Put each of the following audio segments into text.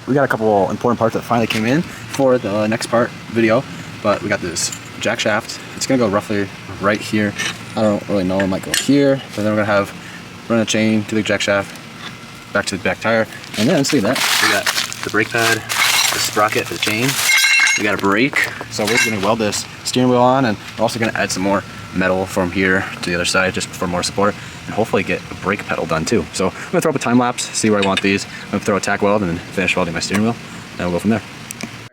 we got a couple important parts that finally came in for the next part video. But we got this jack shaft. It's gonna go roughly right here. I don't really know, it might go here, but then we're gonna run a chain to the jack shaft, back to the back tire, and then see that we got the brake pad, the sprocket for the chain. We got a brake, so we're gonna weld this steering wheel on, and we're also gonna add some more metal from here to the other side just for more support, and hopefully get a brake pedal done too. So I'm gonna throw up a time lapse, see where I want these. I'm gonna throw a tack weld and then finish welding my steering wheel, and we'll go from there.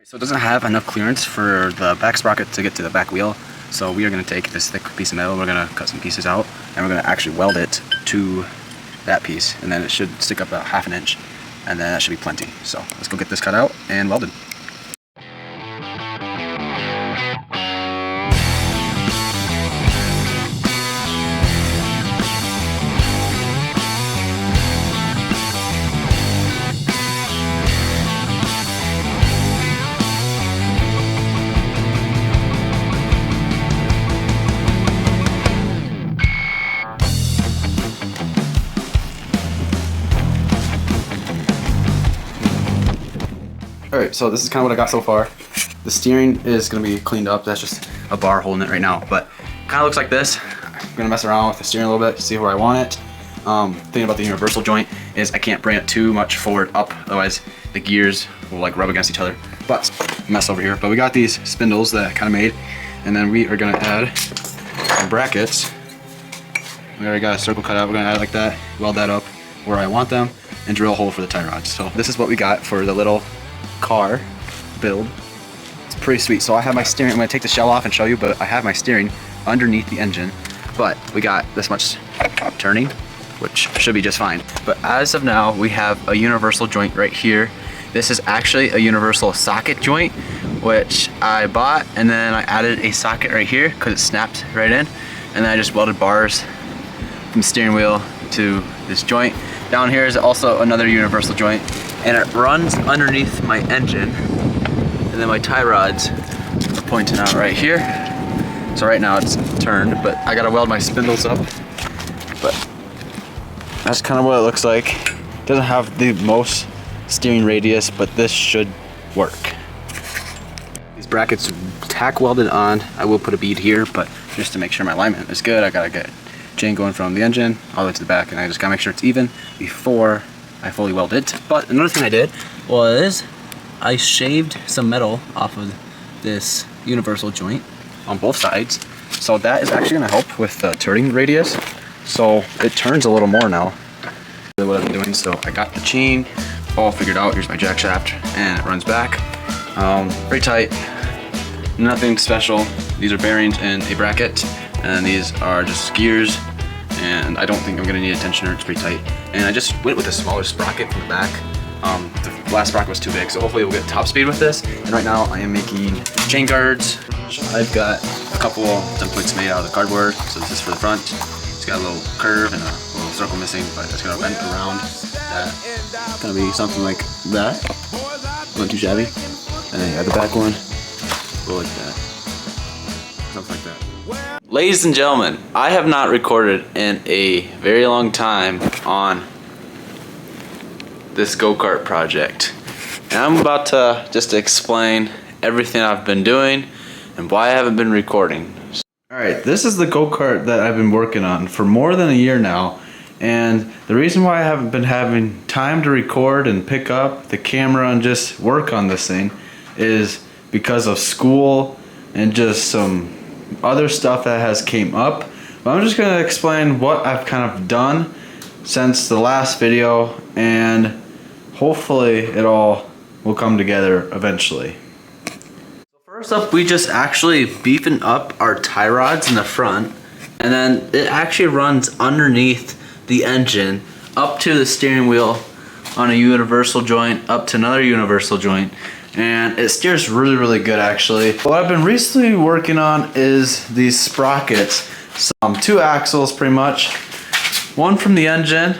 So it doesn't have enough clearance for the back sprocket to get to the back wheel, so we are gonna take this thick piece of metal, we're gonna cut some pieces out, and we're gonna actually weld it to that piece, and then it should stick up about 1/2 inch, and then that should be plenty. So let's go get this cut out and welded. Alright, so this is kind of what I got so far. The steering is going to be cleaned up. That's just a bar holding it right now. But kind of looks like this. I'm going to mess around with the steering a little bit, see where I want it. Thing about the universal joint is I can't bring it too much forward up, otherwise the gears will like rub against each other. But mess over here. But we got these spindles that I kind of made, and then we are going to add some brackets. We already got a circle cut out. We're going to add it like that, weld that up where I want them, and drill a hole for the tie rods. So this is what we got for the little car build. It's pretty sweet. So I have my steering, I'm going to take the shell off and show you, but I have my steering underneath the engine. But we got this much turning, which should be just fine. But as of now, we have a universal joint right here. This is actually a universal socket joint, which I bought, and then I added a socket right here because it snapped right in, and then I just welded bars from the steering wheel to this joint. Down here is also another universal joint, and it runs underneath my engine, and then my tie rods are pointing out right here. So right now it's turned, but I gotta weld my spindles up. But that's kind of what it looks like. It doesn't have the most steering radius, but this should work. These brackets tack welded on. I will put a bead here, but just to make sure my alignment is good, I gotta get chain going from the engine all the way to the back, and I just gotta make sure it's even before I fully weld it. But another thing I did was I shaved some metal off of this universal joint on both sides, so that is actually gonna help with the turning radius, so it turns a little more now. That's what I've been doing. So I got the chain all figured out. Here's my jack shaft, and it runs back very tight, nothing special. These are bearings and a bracket, and these are just gears, and I don't think I'm gonna need a tensioner. It's pretty tight, and I just went with a smaller sprocket from the back. The last sprocket was too big, so hopefully we'll get top speed with this. And right now I am making chain guards. I've got a couple templates made out of the cardboard. So this is for the front. It's got a little curve and a little circle missing, but it's gonna bend around that. It's gonna be something like that. Not too shabby. And then you have the back one, go like that. Something like that. Ladies and gentlemen, I have not recorded in a very long time on this go-kart project. And I'm about to just explain everything I've been doing and why I haven't been recording. Alright, this is the go-kart that I've been working on for more than a year now. And the reason why I haven't been having time to record and pick up the camera and just work on this thing is because of school and just some other stuff that has came up. But I'm just going to explain what I've kind of done since the last video, and hopefully it all will come together eventually. So first up, we just actually beefing up our tie rods in the front, and then it actually runs underneath the engine up to the steering wheel on a universal joint, up to another universal joint, and it steers really good actually. What I've been recently working on is these sprockets, two axles pretty much. One from the engine,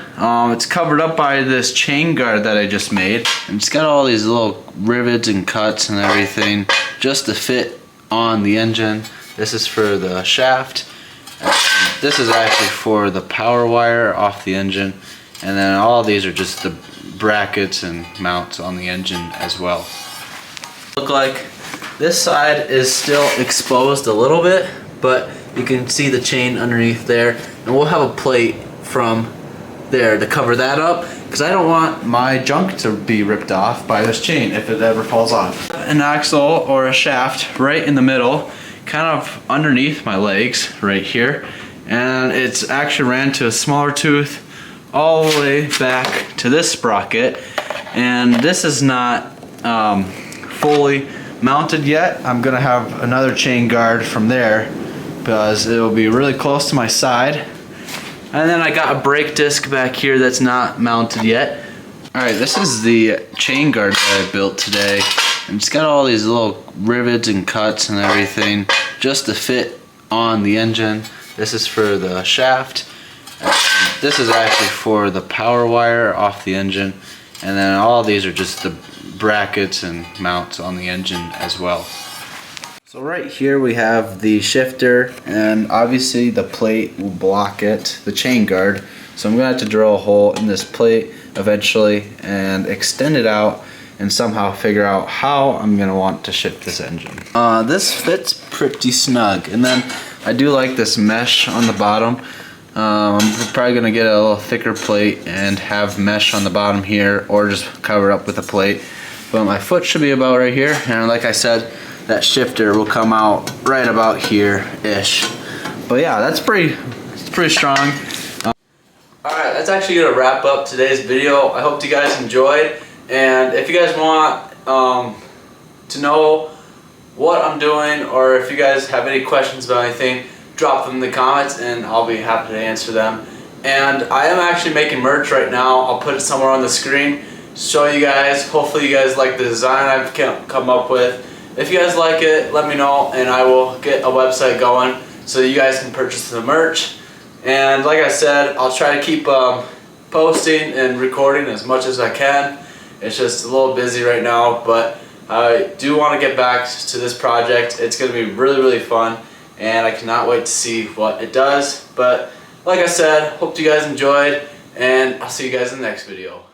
it's covered up by this chain guard that I just made, and it's got all these little rivets and cuts and everything just to fit on the engine. This is for the shaft, and this is actually for the power wire off the engine, and then all of these are just the brackets and mounts on the engine as well. Look like this side is still exposed a little bit, but you can see the chain underneath there, and we'll have a plate from there to cover that up because I don't want my junk to be ripped off by this chain if it ever falls off. An axle or a shaft right in the middle, kind of underneath my legs right here, and it's actually ran to a smaller tooth all the way back to this sprocket, and this is not fully mounted yet. I'm gonna have another chain guard from there because it will be really close to my side. And then I got a brake disc back here that's not mounted yet. Alright, this is the chain guard that I built today, and it's got all these little rivets and cuts and everything just to fit on the engine. This is for the shaft. This is actually for the power wire off the engine, and then all these are just the brackets and mounts on the engine as well. So right here we have the shifter, and obviously the plate will block it, the chain guard. So I'm gonna have to drill a hole in this plate eventually and extend it out and somehow figure out how I'm gonna want to shift this engine. This fits pretty snug, and then I do like this mesh on the bottom. I'm probably gonna get a little thicker plate and have mesh on the bottom here, or just cover it up with a plate. But my foot should be about right here, and like I said, that shifter will come out right about here-ish. But yeah, it's pretty strong. Alright, that's actually gonna wrap up today's video. I hope you guys enjoyed, and if you guys want to know what I'm doing, or if you guys have any questions about anything, drop them in the comments and I'll be happy to answer them. And I am actually making merch right now. I'll put it somewhere on the screen to show you guys. Hopefully you guys like the design I've come up with. If you guys like it, let me know and I will get a website going so you guys can purchase the merch. And like I said, I'll try to keep posting and recording as much as I can. It's just a little busy right now, but I do want to get back to this project. It's going to be really, really fun, and I cannot wait to see what it does. But like I said, hope you guys enjoyed, and I'll see you guys in the next video.